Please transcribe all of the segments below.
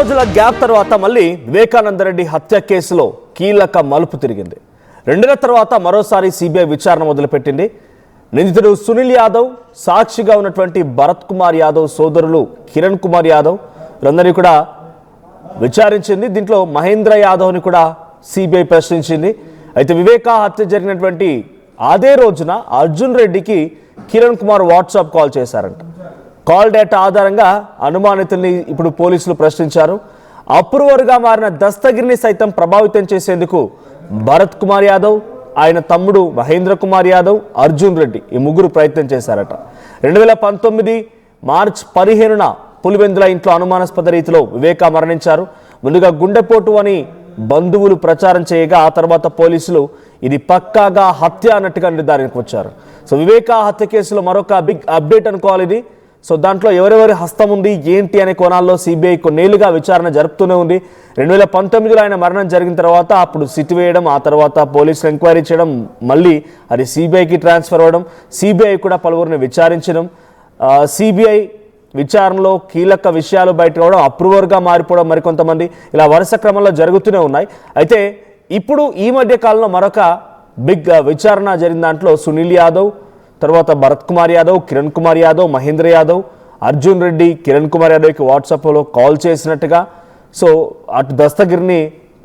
రోజుల గ్యాప్ తర్వాత మళ్ళీ వివేకానంద రెడ్డి హత్య కేసులో కీలక మలుపు తిరిగింది. 2 నెలల తర్వాత మరోసారి సిబిఐ విచారణ మొదలుపెట్టింది. నిందితుడు సునీల్ యాదవ్, సాక్షిగా ఉన్నటువంటి భరత్ కుమార్ యాదవ్ సోదరులు కిరణ్ కుమార్ యాదవ్ వీరందరినీ కూడా విచారించింది. దీంట్లో మహేంద్ర యాదవ్ని కూడా సిబిఐ ప్రశ్నించింది. అయితే వివేక హత్య జరిగినటువంటి అదే రోజున అర్జున్ రెడ్డికి కిరణ్ కుమార్ వాట్సాప్ కాల్ చేశారంట. కాల్ డేటా ఆధారంగా అనుమానితుల్ని ఇప్పుడు పోలీసులు ప్రశ్నించారు. అప్రూవర్గా మారిన దస్తగిరిని సైతం ప్రభావితం చేసేందుకు భరత్ కుమార్ యాదవ్, ఆయన తమ్ముడు మహేంద్ర కుమార్ యాదవ్, అర్జున్ రెడ్డి ఈ ముగ్గురు ప్రయత్నం చేశారట. 2019 మార్చి 15న పులివెందుల ఇంట్లో అనుమానాస్పద రీతిలో వివేక మరణించారు. ముందుగా గుండెపోటు అని బంధువులు ప్రచారం చేయగా ఆ తర్వాత పోలీసులు ఇది పక్కాగా హత్య అన్నట్టుగా నిర్ధారణకు వచ్చారు. సో వివేక హత్య కేసులో మరొక బిగ్ అప్డేట్ అనుకోవాలి ఇది. సో దాంట్లో ఎవరెవరి హస్తం ఉంది ఏంటి అనే కోణాల్లో సిబిఐ కొన్నేళ్లుగా విచారణ జరుపుతూనే ఉంది. 2019లో ఆయన మరణం జరిగిన తర్వాత అప్పుడు సిట్ వేయడం, ఆ తర్వాత పోలీసులు ఎంక్వైరీ చేయడం, మళ్ళీ అది సిబిఐకి ట్రాన్స్ఫర్ అవ్వడం, సిబిఐ కూడా పలువురిని విచారించడం, సిబిఐ విచారణలో కీలక విషయాలు బయట రావడం, అప్రూవర్గా మారిపోవడం మరికొంతమంది, ఇలా వరుస క్రమంలో జరుగుతూనే ఉన్నాయి. అయితే ఇప్పుడు ఈ మధ్య కాలంలో మరొక బిగ్ విచారణ జరిగిన దాంట్లో సునీల్ యాదవ్, తర్వాత భరత్ కుమార్ యాదవ్, కిరణ్ కుమార్ యాదవ్, మహేంద్ర యాదవ్, అర్జున్ రెడ్డి కిరణ్ కుమార్ యాదవ్కి వాట్సాప్లో కాల్ చేసినట్టుగా, సో అటు దస్తగిరిని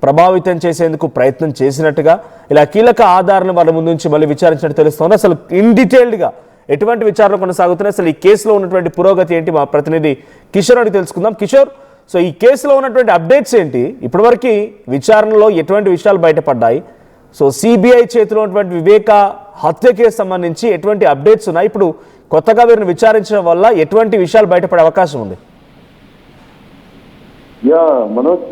ప్రభావితం చేసేందుకు ప్రయత్నం చేసినట్టుగా, ఇలా కీలక ఆధారాలను వాళ్ళ ముందు నుంచి మళ్ళీ విచారించినట్టు తెలుస్తుంది. అసలు ఇన్ డీటెయిల్డ్గా ఎటువంటి విచారణ కొనసాగుతున్నాయి, అసలు ఈ కేసులో ఉన్నటువంటి పురోగతి ఏంటి, మా ప్రతినిధి కిషోర్ అడిగి తెలుసుకుందాం. కిషోర్, సో ఈ కేసులో ఉన్నటువంటి అప్డేట్స్ ఏంటి, ఇప్పటివరకు విచారణలో ఎటువంటి విషయాలు బయటపడ్డాయి, సో సిబిఐ చేతిలో ఉన్నటువంటి వివేక హత్య కేసు సంబంధించి ఎటువంటి అప్డేట్స్ ఉన్నాయి, ఇప్పుడు కొత్తగా వీరిని విచారించడం వల్ల ఎటువంటి విషయాలు బయటపడే అవకాశం ఉంది? మనోజ్,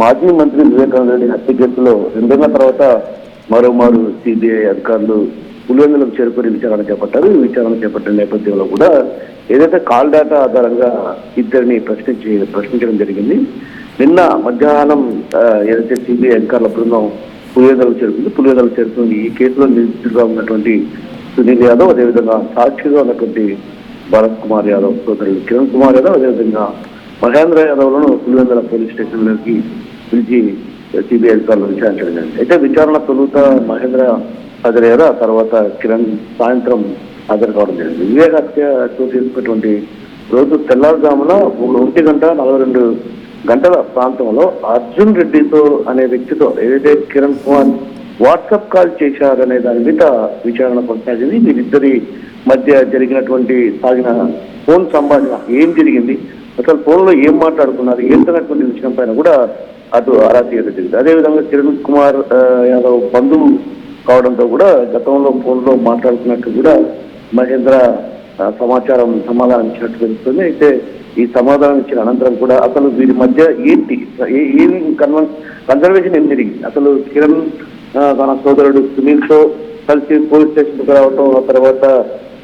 మాజీ మంత్రి వివేకానంద రెడ్డి హత్య కేసులో 2 నెలల తర్వాత మరోమారు సిబిఐ అధికారులు పులివెందులకు చేరుకుని విచారణ చేపట్టారు. ఈ విచారణ చేపట్టిన నేపథ్యంలో కూడా ఏదైతే కాల్ డేటా ఆధారంగా ఇద్దరిని ప్రశ్నించడం జరిగింది. నిన్న మధ్యాహ్నం ఏదైతే సిబిఐ అధికారుల బృందం పులివెందులకు చేరుకుంది. ఈ కేసులో నిందితుడిగా ఉన్నటువంటి సునీల్ యాదవ్, అదేవిధంగా సాక్షిగా ఉన్నటువంటి భరత్ కుమార్ యాదవ్ సోదరులు కిరణ్ కుమార్ యాదవ్, అదేవిధంగా మహేంద్ర యాదవ్లను పులివెందుల పోలీస్ స్టేషన్లోకి పిలిచి సిబిఐ అధికారులు విచారించడం జరిగింది. అయితే విచారణ తొలుత మహేంద్ర హాజరయ్యారు, ఆ తర్వాత కిరణ్ సాయంత్రం హాజరు కావడం జరిగింది. వివేక హత్య చోటు చేసుకున్నటువంటి రోజు తెల్లారుజామున 1:42 గంటల ప్రాంతంలో అర్జున్ రెడ్డితో అనే వ్యక్తితో ఏదైతే కిరణ్ కుమార్ వాట్సాప్ కాల్ చేశారనే దాని మీద విచారణ కొనసాగింది. వీరిద్దరి మధ్య సాగిన ఫోన్ సంభాషణ ఏం జరిగింది, అసలు ఫోన్లో ఏం మాట్లాడుకున్నారు ఏంటన్నటువంటి విషయం పైన కూడా అటు ఆరా తీయడం జరిగింది. అదేవిధంగా కిరణ్ కుమార్ యాదవ్ బంధువు కావడంతో కూడా గతంలో ఫోన్లో మాట్లాడుకున్నట్టు కూడా మహేంద్ర సమాధానం ఇచ్చినట్టు తెలుస్తుంది. అయితే ఈ సమాధానం ఇచ్చిన అనంతరం కూడా అసలు వీరి మధ్య ఏంటి ఏం కన్సర్వేషన్ ఏం జరిగింది, అసలు కిరణ్ తన సోదరుడు సునీల్తో కలిసి పోలీస్ స్టేషన్కి రావటం, ఆ తర్వాత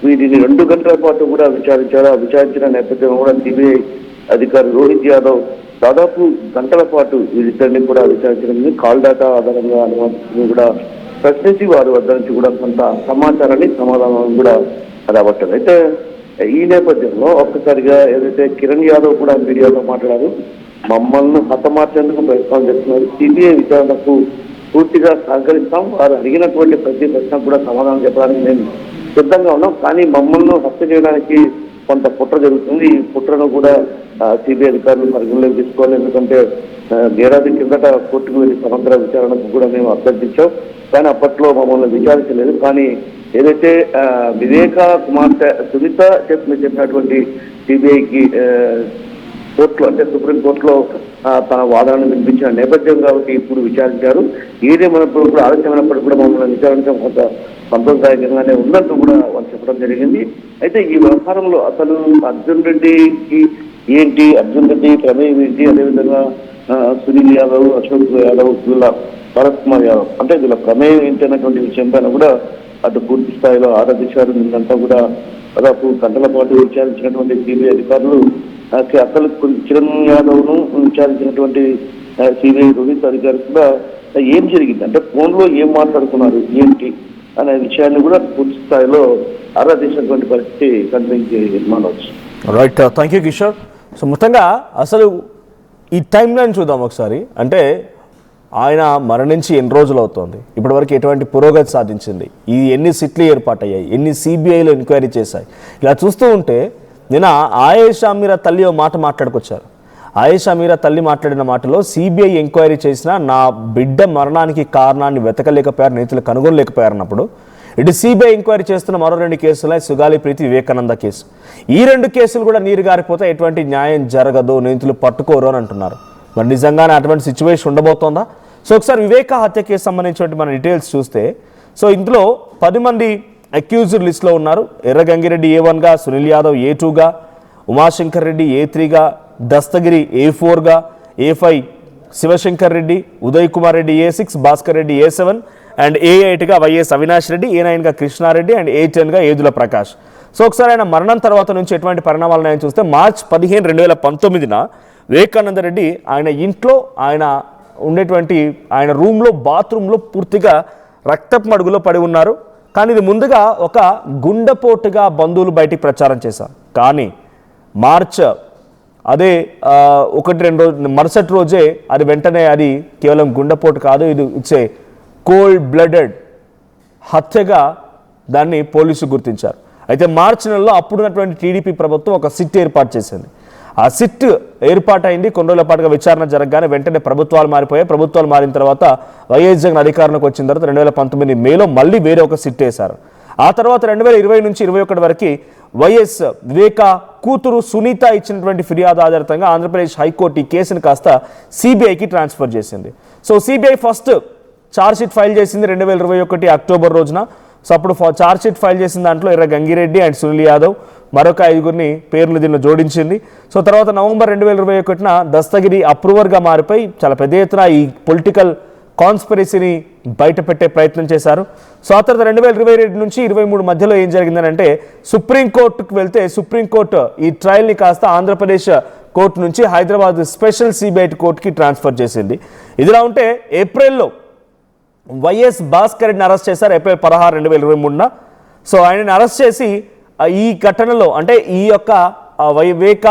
వీరిని 2 గంటల పాటు కూడా విచారించారు. విచారించిన నేపథ్యంలో కూడా సిబిఐ అధికారి రోహిత్ యాదవ్ దాదాపు గంటల పాటు వీరిద్దరిని కూడా విచారించడం, కాల్ డేటా ఆధారంగా అనుమతిని కూడా ప్రశ్నించి వారి వద్ద నుంచి కూడా కొంత సమాచారాన్ని సమాధానం కూడా రాబట్టారు. అయితే ఈ నేపథ్యంలో ఒక్కసారిగా ఏదైతే కిరణ్ యాదవ్ కూడా మీడియాతో మాట్లాడారు, మమ్మల్ని హతమార్చేందుకు ప్రయత్నాలు చేస్తున్నారు, సిబిఐ విచారణకు పూర్తిగా సహకరిస్తాం, వారు అడిగినటువంటి ప్రతి ప్రశ్న కూడా సమాధానం చెప్పడానికి మేము సిద్ధంగా ఉన్నాం, కానీ మమ్మల్ని హత్య చేయడానికి కొంత కుట్ర జరుగుతుంది. ఈ కుట్రను కూడా సిబిఐ అధికారులు పరిగణలోకి తీసుకోవాలి, ఎందుకంటే ఏడాది కిందట కోర్టుకు వెళ్ళి సమగ్ర విచారణకు కూడా మేము అభ్యర్థించాం, కానీ అప్పట్లో మమ్మల్ని విచారించలేదు. కానీ ఏదైతే వివేక కుమార్తె సునీత చెప్పినటువంటి సిబిఐకి కోర్టులో అంటే సుప్రీంకోర్టులో తన వాదనను వినిపించిన నేపథ్యం కాబట్టి ఇప్పుడు విచారించారు. ఏదేమైనప్పుడు కూడా ఆలస్యమైనప్పటికీ కూడా మమ్మల్ని విచారించడం కొంత సంతోషదాయకంగానే ఉన్నట్టు కూడా వాళ్ళు చెప్పడం జరిగింది. అయితే ఈ వ్యవహారంలో అసలు అర్జున్ రెడ్డికి ఏంటి, అర్జున్ రెడ్డి ప్రమేయం ఏంటి, అదేవిధంగా సునీల్ యాదవ్, అశోక్ యాదవ్, వీళ్ళ భరత్ కుమార్ యాదవ్ అంటే వీళ్ళ ప్రమేయం ఏంటి అన్నటువంటి విషయం పైన కూడా అటు పూర్తి స్థాయిలో ఆరాధించారు. నిన్నంతా కూడా దాదాపు గంటల పాటు విచారించినటువంటి సిబిఐ అధికారులు అసలు కిరణ్ యాదవ్ను విచారించినటువంటి సిబిఐ రోహిత్ అధికారులు కూడా ఏం జరిగింది అంటే ఫోన్లో ఏం మాట్లాడుకున్నారు ఏంటి అనే విషయాన్ని కూడా పూర్తి స్థాయిలో ఆరాధించినటువంటి పరిస్థితి కనిపించి మనవచ్చు. Right, thank you Kishore. So మొత్తంగా అసలు ఈ టైం లైన్ చూద్దాం ఒకసారి. అంటే ఆయన మరణించి ఎన్ని రోజులు అవుతోంది, ఇప్పటివరకు ఎటువంటి పురోగతి సాధించింది, ఈ ఎన్ని సిట్లు ఏర్పాటయ్యాయి, ఎన్ని సిబిఐలో ఎంక్వైరీ చేశాయి, ఇలా చూస్తూ ఉంటే నిన్న ఆయేషా మీరా తల్లి ఓ మాట మాట్లాడుకొచ్చారు. ఆయేషా మీరా తల్లి మాట్లాడిన మాటలో సిబిఐ ఎంక్వైరీ చేసినా నా బిడ్డ మరణానికి కారణాన్ని వెతకలేకపోయారు, నీతులు కనుగొనలేకపోయారన్నప్పుడు ఇటు సిబిఐ ఎంక్వైరీ చేస్తున్న మరో 2 కేసులు సుగాలి ప్రీతి వివేకానంద కేసు, ఈ 2 కేసులు కూడా నీరు గారిపోతే ఎటువంటి న్యాయం జరగదు, నీతులు పట్టుకోరు అని అంటున్నారు. మరి నిజంగానే అటువంటి సిచ్యువేషన్ ఉండబోతోందా? సో ఒకసారి వివేక హత్య కేసు సంబంధించినటువంటి మన డీటెయిల్స్ చూస్తే, సో ఇందులో 10 మంది అక్యూజ్డ్ లిస్ట్లో ఉన్నారు. ఎర్ర గంగిరెడ్డి A1గా, సునీల్ యాదవ్ A2గా, ఉమాశంకర్ రెడ్డి A3గా, దస్తగిరి A4గా, A5 Shivashankar Reddy, Uday Kumar Reddy A6, Bhaskar Reddy A7 and A8గా వైఎస్ అవినాష్ రెడ్డి, A9గా కృష్ణారెడ్డి అండ్ A10గా ఏదుల ప్రకాష్. సో ఒకసారి ఆయన మరణం తర్వాత నుంచి ఎటువంటి పరిణామాలను ఆయన చూస్తే మార్చ్ 15, 2019న వివేకానంద రెడ్డి ఆయన ఇంట్లో ఆయన ఉండేటువంటి ఆయన రూమ్లో బాత్రూంలో పూర్తిగా రక్తపు మడుగులో పడి ఉన్నారు. కానీ ఇది ముందుగా ఒక గుండెపోటుగా బంధువులు బయటికి ప్రచారం చేశారు. కానీ మార్చ్ అదే 1-2 రోజు మరుసటి రోజే అది వెంటనే అది కేవలం గుండెపోటు కాదు, ఇది ఇట్స్ ఏ కోల్డ్ బ్లడెడ్ హత్యగా దాన్ని పోలీసులు గుర్తించారు. అయితే మార్చి నెలలో అప్పుడున్నటువంటి టీడీపీ ప్రభుత్వం ఒక సిట్ ఏర్పాటు చేసింది. ఆ సిట్ ఏర్పాటైంది, కొన్ని రోజుల పాటుగా విచారణ జరగగానే వెంటనే ప్రభుత్వాలు మారిపోయాయి. ప్రభుత్వాలు మారిన తర్వాత వైఎస్ జగన్ అధికారంలోకి వచ్చిన తర్వాత 2019 మేలో మళ్ళీ వేరే ఒక సిట్ వేశారు. ఆ తర్వాత 2020 నుంచి 2021 వరకు వైఎస్ వివేక కూతురు సునీత ఇచ్చినటువంటి ఫిర్యాదు ఆధారితంగా ఆంధ్రప్రదేశ్ హైకోర్టు ఈ కేసును కాస్త సిబిఐకి ట్రాన్స్ఫర్ చేసింది. So CBI first chargesheet file చేసింది 2021 అక్టోబర్ రోజున. సో అప్పుడు ఛార్జ్షీట్ ఫైల్ చేసిన దాంట్లో ఎర్ర గంగిరెడ్డి అండ్ సునీల్ యాదవ్ మరొక 5గురిని పేర్లు దీనిలో జోడించింది. సో తర్వాత నవంబర్ 2021న దస్తగిరి అప్రూవర్గా మారిపోయి చాలా పెద్ద ఎత్తున ఈ పొలిటికల్ కాన్స్పిరసీని బయటపెట్టే ప్రయత్నం చేశారు. సో ఆ తర్వాత 2022 నుంచి 2023 మధ్యలో ఏం జరిగిందనంటే సుప్రీంకోర్టుకు వెళ్తే సుప్రీంకోర్టు ఈ ట్రయల్ని కాస్త ఆంధ్రప్రదేశ్ కోర్టు నుంచి హైదరాబాద్ స్పెషల్ సిబిఐ కోర్టుకి ట్రాన్స్ఫర్ చేసింది. ఇదిలా ఉంటే ఏప్రిల్లో వైఎస్ భాస్కర్ రెడ్డిని అరెస్ట్ చేశారు, ఏప్రిల్ 16, 2023న. సో ఆయనని అరెస్ట్ చేసి ఈ ఘటనలో అంటే ఈ యొక్క వివేక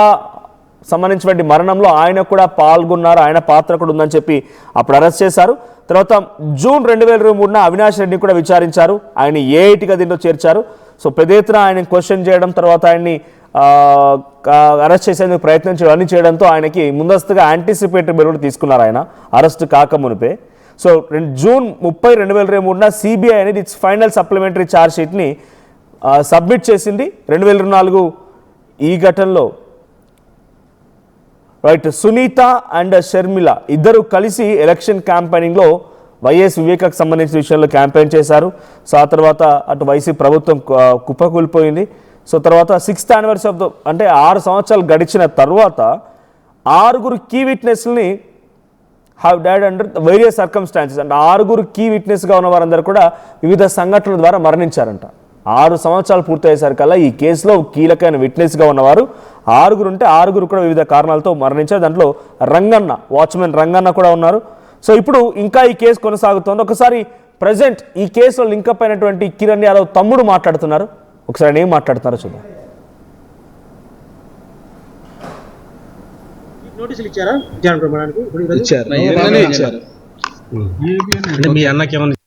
సంబంధించినటువంటి మరణంలో ఆయన కూడా పాల్గొన్నారు, ఆయన పాత్ర కూడా ఉందని చెప్పి అప్పుడు అరెస్ట్ చేశారు. తర్వాత జూన్ 2023న అవినాష్ రెడ్డిని కూడా విచారించారు, ఆయన A8గా దీంట్లో చేర్చారు. సో పెద్ద ఎత్తున ఆయన క్వశ్చన్ చేయడం, తర్వాత ఆయన్ని అరెస్ట్ చేసేందుకు ప్రయత్నం అన్ని చేయడంతో ఆయనకి ముందస్తుగా యాంటిసిపేటరీ బెయిల్ కూడా తీసుకున్నారు ఆయన అరెస్ట్ కాకమునిపే. సో జూన్ 30, 2023న సిబిఐ అనేది ఇట్స్ ఫైనల్ సప్లిమెంటరీ ఛార్జ్ షీట్ని సబ్మిట్ చేసింది. 2024 ఈ ఘటనలో రైట్ సునీత అండ్ షర్మిల ఇద్దరు కలిసి ఎలక్షన్ క్యాంపెయినింగ్లో వైఎస్ వివేకకు సంబంధించిన విషయంలో క్యాంపెయిన్ చేశారు. సో ఆ తర్వాత అటు వైసీపీ ప్రభుత్వం కుప్పకూలిపోయింది. సో తర్వాత 6th anniversary ఆఫ్ ద అంటే 6 సంవత్సరాలు గడిచిన తర్వాత 6 key witnesses have died under various circumstances. అంటే 6 కీ విట్నెస్గా ఉన్న వారందరూ కూడా వివిధ సంఘటనల ద్వారా మరణించారంట. 6 సంవత్సరాలు పూర్తయ్యేసరికల్లా ఈ కేసులో కీలకమైన విట్నెస్గా ఉన్నవారు 6 ఉంటే 6 కూడా వివిధ కారణాలతో మరణించారు. దాంట్లో రంగన్న, వాచ్మెన్ రంగన్న కూడా ఉన్నారు. సో ఇప్పుడు ఇంకా ఈ కేసు కొనసాగుతోంది. ఒకసారి ప్రజెంట్ ఈ కేసులో లింకప్ అయినటువంటి కిరణ్ యాదవ్ తమ్ముడు మాట్లాడుతున్నారు, ఒకసారి ఆయన ఏం మాట్లాడుతున్నారో చూద్దాం. నోటీసులు ఇచ్చారా విచారణ ప్రమాణానికి? ఇచ్చారు. అంటే మీ అన్నకి ఏమన్నా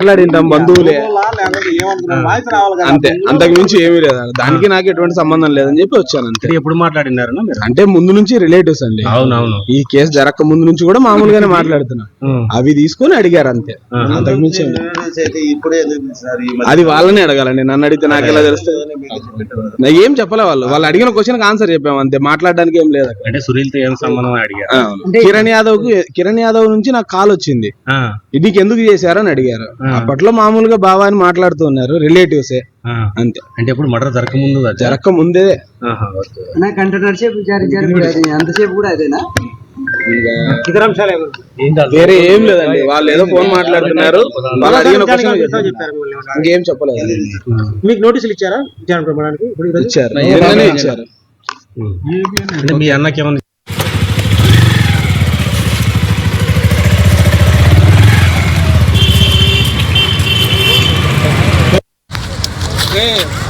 మాట్లాడింటాం బంధువులే అంతే, అంతకు మించి ఏమీ లేదు. దానికి నాకు ఎటువంటి సంబంధం లేదని చెప్పి వచ్చాను అంతే. ఎప్పుడు మాట్లాడినారు అంటే ముందు నుంచి రిలేటివ్స్ అండి. అవునవును. ఈ కేసు జరగక ముందు నుంచి కూడా మామూలుగానే మాట్లాడుతున్నా, అవి తీసుకొని అడిగారు అంతే, అంతకు మించి అది వాళ్ళని అడగాలండి. నన్ను అడిగితే నాకు ఎలా తెలుస్తుంది? నాకు ఏం చెప్పలే, వాళ్ళు అడిగిన క్వశ్చన్ ఆన్సర్ చెప్పాము అంతే, మాట్లాడడానికి ఏం లేదు. అంటే సునీల్తో ఏం సంబంధం అడిగారు. కిరణ్ యాదవ్ నుంచి నాకు కాల్ వచ్చింది, ఇది ఎందుకు చేశారని అడిగారు. అప్పట్లో మామూలుగా బావా అని మాట్లాడుతూ ఉన్నారు, రిలేటివ్సే అంతే. అంటే ఇప్పుడు మర్డర్ జరగక ముందే వేరే ఏం లేదండి. వాళ్ళు ఏదో ఫోన్ మాట్లాడుతున్నారు, వాళ్ళు అడిగిన క్వశ్చన్ ఇంకేం చెప్పలేదు. మీకు నోటీసులు ఇచ్చారా విచారణ ప్రమాణానికి? ఇచ్చారు. అంటే మీ అన్నకి ఏమన్నా అంటే